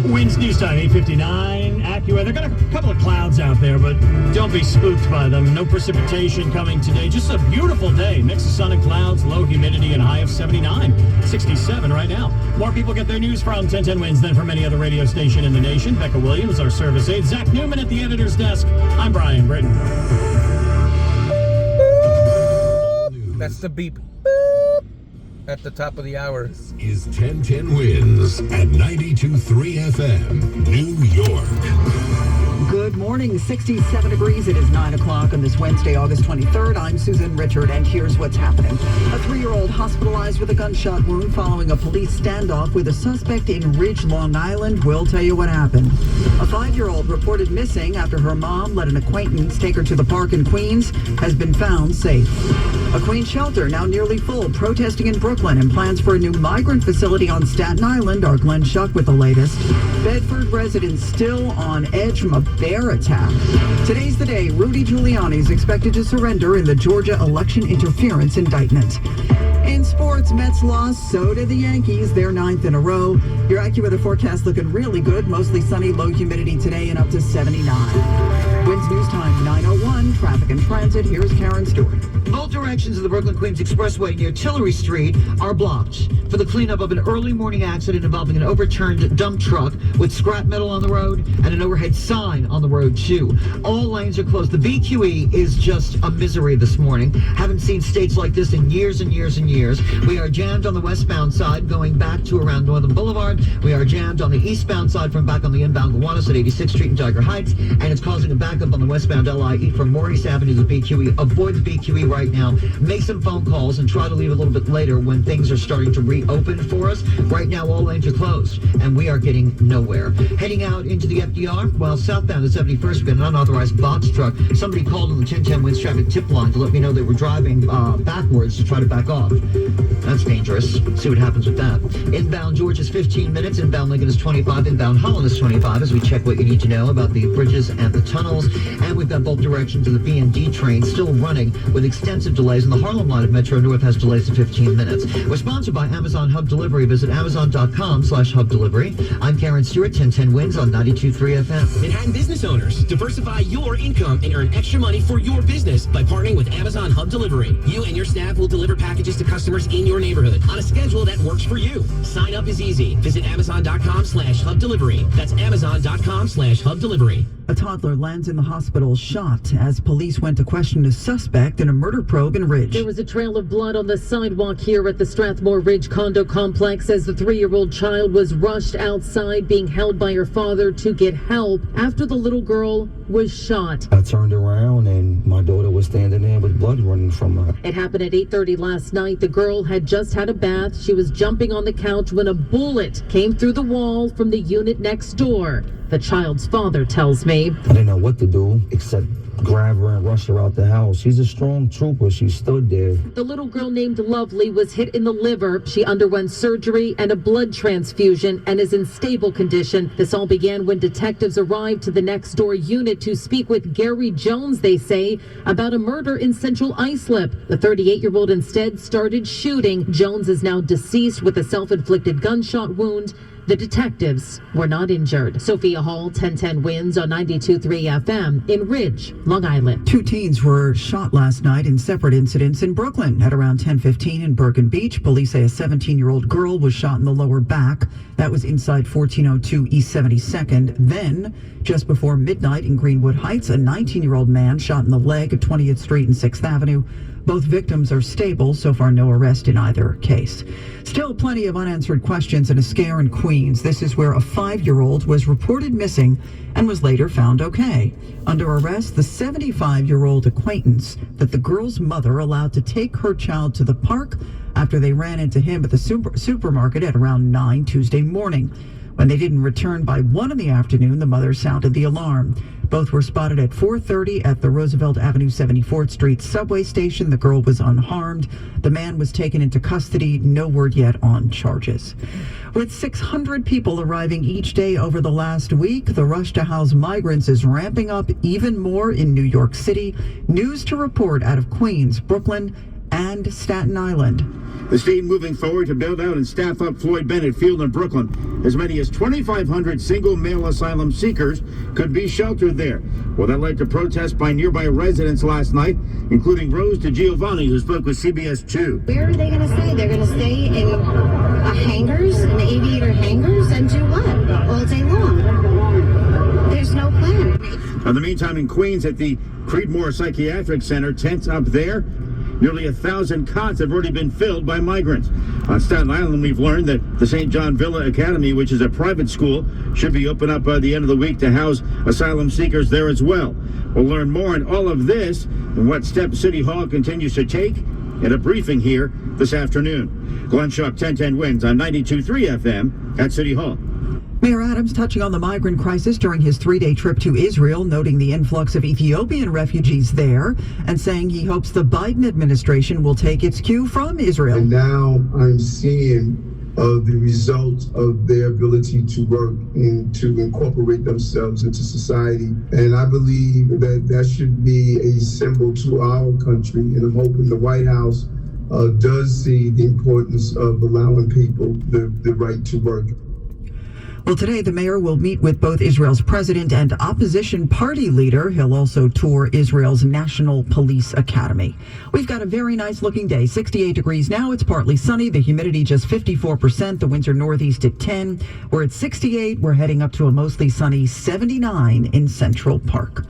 Winds news time, 8:59. AccuWeather. Got a couple of clouds out there, but don't be spooked by them. No precipitation coming today. Just a beautiful day. Mix of sun and clouds, low humidity, and high of 79. 67 right now. More people get their news from 1010 Winds than from any other radio station in the nation. Becca Williams, our service aide. Zach Newman at the editor's desk. I'm Brian Britton. That's the beep. Boop. At the top of the hour. This is 1010 Winds at 92.3 FM, New York. Good morning, 67 degrees. It is 9 o'clock on this Wednesday, August 23rd. I'm Susan Richard, and here's what's happening. A 3-year-old hospitalized with a gunshot wound following a police standoff with a suspect in Ridge, Long Island. We'll tell you what happened. A 5-year-old reported missing after her mom let an acquaintance take her to the park in Queens has been found safe. A Queens shelter now nearly full, protesting in Brooklyn, and plans for a new migrant facility on Staten Island. Our Glenn Schuck with the latest. Bedford residents still on edge from a bear attack. Today's the day Rudy Giuliani is expected to surrender in the Georgia election interference indictment. In sports, Mets lost, so did the Yankees. They're 9th in a row. Your AccuWeather forecast looking really good. Mostly sunny, low humidity today, and up to 79. Winds news time 9:01. Traffic and transit. Here's Karen Stewart. Both directions of the Brooklyn-Queens Expressway near Tillery Street are blocked for the cleanup of an early morning accident involving an overturned dump truck with scrap metal on the road and an overhead sign on the road, too. All lanes are closed. The BQE is just a misery this morning. Haven't seen states like this in years and years and years. We are jammed on the westbound side going back to around Northern Boulevard. We are jammed on the eastbound side from back on the inbound Gowanus at 86th Street and Tiger Heights, and it's causing a backup on the westbound LIE from Maurice Avenue to the BQE. Avoid the BQE right now. Make some phone calls and try to leave a little bit later when things are starting to reopen for us. Right now, all lanes are closed, and we are getting nowhere. Heading out into the FDR, while southbound at 71st, we got an unauthorized box truck. Somebody called on the 1010 Winds traffic tip line to let me know they were driving backwards to try to back off. That's dangerous. See what happens with that. Inbound George is 15 minutes. Inbound Lincoln is 25. Inbound Holland is 25 as we check what you need to know about the bridges and the tunnels. And we've got both directions of the B&D train still running with extensive delays. And the Harlem line of Metro North has delays of 15 minutes. We're sponsored by Amazon Hub Delivery. Visit Amazon.com/Hub Delivery. I'm Karen Stewart, 1010 Winds on 92.3 FM. Manhattan business owners, diversify your income and earn extra money for your business by partnering with Amazon Hub Delivery. You and your staff will deliver packages to customers in your neighborhood on a schedule that works for you. Sign up is easy. Visit Amazon.com/Hub Delivery. That's Amazon.com/Hub Delivery. A toddler lands in the hospital shot as police went to question a suspect in a murder probe in Ridge. There was a trail of blood on the sidewalk here at the Strathmore Ridge condo complex as the 3-year-old child was rushed outside being held by her father to get help after the little girl was shot. I turned around and my daughter was standing there with blood running from her. It happened at 8:30 last night. The girl had just had a bath. She was jumping on the couch when a bullet came through the wall from the unit next door. The child's father tells me. I didn't know what to do except grab her and rush her out the house. She's a strong trooper. She stood there. The little girl named Lovely was hit in the liver. She underwent surgery and a blood transfusion and is in stable condition. This all began when detectives arrived to the next door unit to speak with Gary Jones, they say, about a murder in Central Islip. The 38-year-old instead started shooting. Jones is now deceased with a self-inflicted gunshot wound. The detectives were not injured. Sophia Hall, 1010 Winds on 92.3 FM in Ridge, Long Island. 2 teens were shot last night in separate incidents in Brooklyn. At around 10:15 in Bergen Beach, police say a 17-year-old girl was shot in the lower back. That was inside 1402 East 72nd. Then, just before midnight in Greenwood Heights, a 19-year-old man shot in the leg at 20th Street and 6th Avenue. Both victims are stable. So far, no arrest in either case. Still plenty of unanswered questions and a scare in Queens. This is where a 5-year-old was reported missing and was later found okay. Under arrest, the 75-year-old acquaintance that the girl's mother allowed to take her child to the park after they ran into him at the supermarket at around 9 Tuesday morning. When they didn't return by 1 in the afternoon, the mother sounded the alarm. Both were spotted at 4:30 at the Roosevelt Avenue 74th Street subway station. The girl was unharmed. The man was taken into custody. No word yet on charges. With 600 people arriving each day over the last week, the rush to house migrants is ramping up even more in New York City. News to report out of Queens, Brooklyn, and Staten Island. The state moving forward to build out and staff up Floyd Bennett Field in Brooklyn. As many as 2,500 single male asylum seekers could be sheltered there. Well, that led to protests by nearby residents last night, including Rose DiGiovanni, who spoke with CBS 2. Where are they going to stay? They're going to stay in hangars, in the aviator hangars, and do what? All day long. There's no plan. In the meantime, in Queens at the Creedmoor Psychiatric Center, tents up there. Nearly 1,000 cots have already been filled by migrants. On Staten Island, we've learned that the St. John Villa Academy, which is a private school, should be open up by the end of the week to house asylum seekers there as well. We'll learn more on all of this and what steps City Hall continues to take at a briefing here this afternoon. Glenn Schuck, 1010 Wins on 92.3 FM at City Hall. Mayor Adams touching on the migrant crisis during his 3-day trip to Israel, noting the influx of Ethiopian refugees there and saying he hopes the Biden administration will take its cue from Israel. And now I'm seeing the results of their ability to work and to incorporate themselves into society. And I believe that that should be a symbol to our country. And I'm hoping the White House does see the importance of allowing people the right to work. Well, today the mayor will meet with both Israel's president and opposition party leader. He'll also tour Israel's National Police Academy. We've got a very nice looking day. 68 degrees now. It's partly sunny. The humidity just 54%. The winds are northeast at 10. We're at 68. We're heading up to a mostly sunny 79 in Central Park.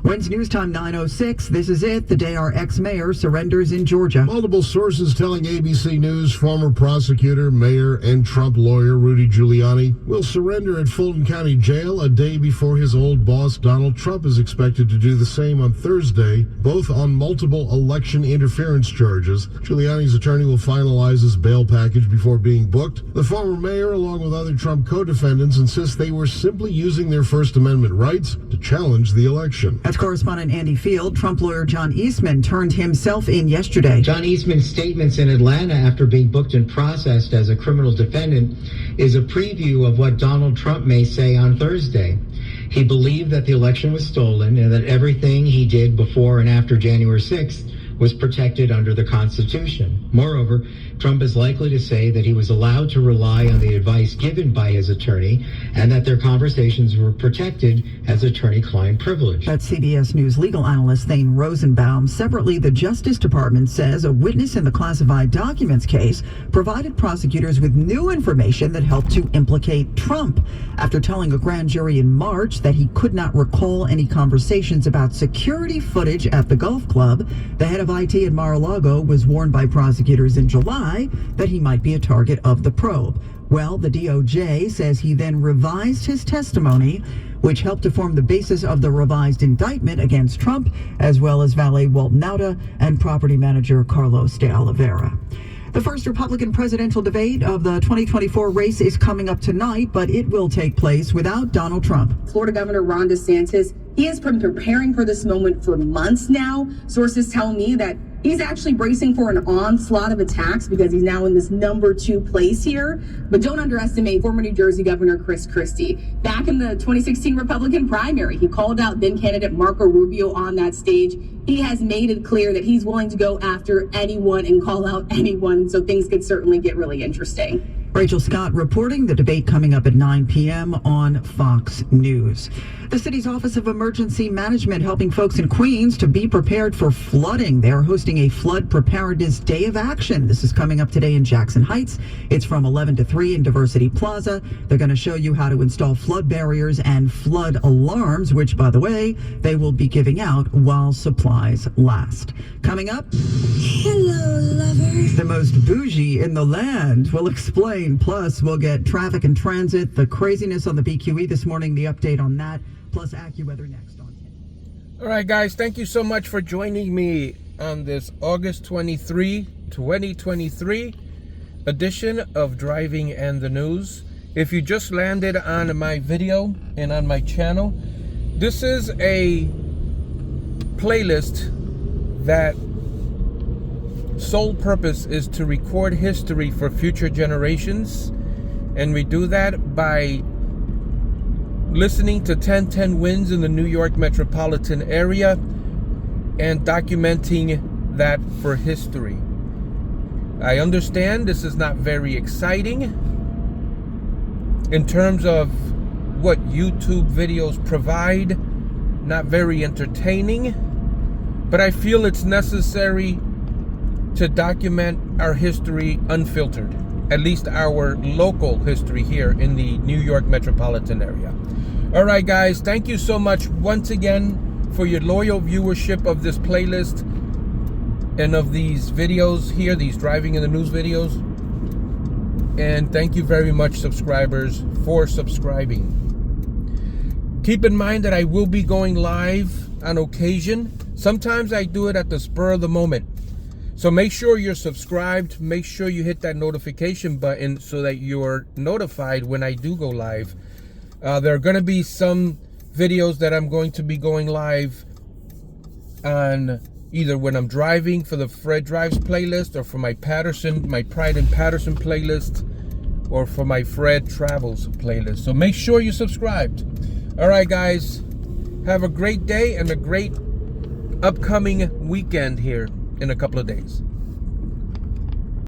When's news time 9:06. This is it. The day our ex-mayor surrenders in Georgia. Multiple sources telling ABC News former prosecutor, mayor, and Trump lawyer Rudy Giuliani will surrender at Fulton County Jail a day before his old boss Donald Trump is expected to do the same on Thursday, both on multiple election interference charges. Giuliani's attorney will finalize his bail package before being booked. The former mayor, along with other Trump co-defendants, insist they were simply using their First Amendment rights to challenge the election. That's correspondent Andy Field. Trump lawyer John Eastman turned himself in yesterday. John Eastman's statements in Atlanta after being booked and processed as a criminal defendant is a preview of what Donald Trump may say on Thursday. He believed that the election was stolen and that everything he did before and after January 6th was protected under the Constitution. Moreover, Trump is likely to say that he was allowed to rely on the advice given by his attorney and that their conversations were protected as attorney-client privilege. That's CBS News legal analyst Thane Rosenbaum. Separately, the Justice Department says a witness in the classified documents case provided prosecutors with new information that helped to implicate Trump. After telling a grand jury in March that he could not recall any conversations about security footage at the golf club, the head of IT at Mar-a-Lago was warned by prosecutors in July that he might be a target of the probe. Well, the DOJ says he then revised his testimony, which helped to form the basis of the revised indictment against Trump, as well as valet Walt Nauta and property manager Carlos de Oliveira. The first Republican presidential debate of the 2024 race is coming up tonight, but it will take place without Donald Trump. Florida Governor Ron DeSantis, he has been preparing for this moment for months now. Sources tell me that he's actually bracing for an onslaught of attacks because he's now in this number 2 place here. But don't underestimate former New Jersey Governor Chris Christie. Back in the 2016 Republican primary, he called out then candidate Marco Rubio on that stage. He has made it clear that he's willing to go after anyone and call out anyone. So things could certainly get really interesting. Rachel Scott reporting the debate coming up at 9 p.m. on Fox News. The city's Office of Emergency Management helping folks in Queens to be prepared for flooding. They're hosting a Flood Preparedness Day of Action. This is coming up today in Jackson Heights. It's from 11 to 3 in Diversity Plaza. They're going to show you how to install flood barriers and flood alarms, which, by the way, they will be giving out while supplies last. Coming up, Hello, lover. the most bougie in the land will explain. Plus, we'll get traffic and transit, the craziness on the BQE this morning, the update on that, plus AccuWeather next on 10. All right, guys, thank you so much for joining me on this August 23, 2023 edition of Driving and the News. If you just landed on my video and on my channel, this is a playlist that sole purpose is to record history for future generations, and we do that by listening to 1010 Wins in the New York Metropolitan area and documenting that for history. I understand this is not very exciting in terms of what YouTube videos provide, not very entertaining, but I feel it's necessary to document our history unfiltered, at least our local history here in the New York metropolitan area. All right, guys, thank you so much once again for your loyal viewership of this playlist and of these videos here, these driving in the news videos. And thank you very much, subscribers, for subscribing. Keep in mind that I will be going live on occasion. Sometimes I do it at the spur of the moment. So make sure you're subscribed. Make sure you hit that notification button so that you're notified when I do go live. There are going to be some videos that I'm going to be going live on either when I'm driving for the Fred Drives playlist, or for my Pride in Patterson playlist, or for my Fred Travels playlist. So make sure you're subscribed. All right, guys, have a great day and a great upcoming weekend here in a couple of days.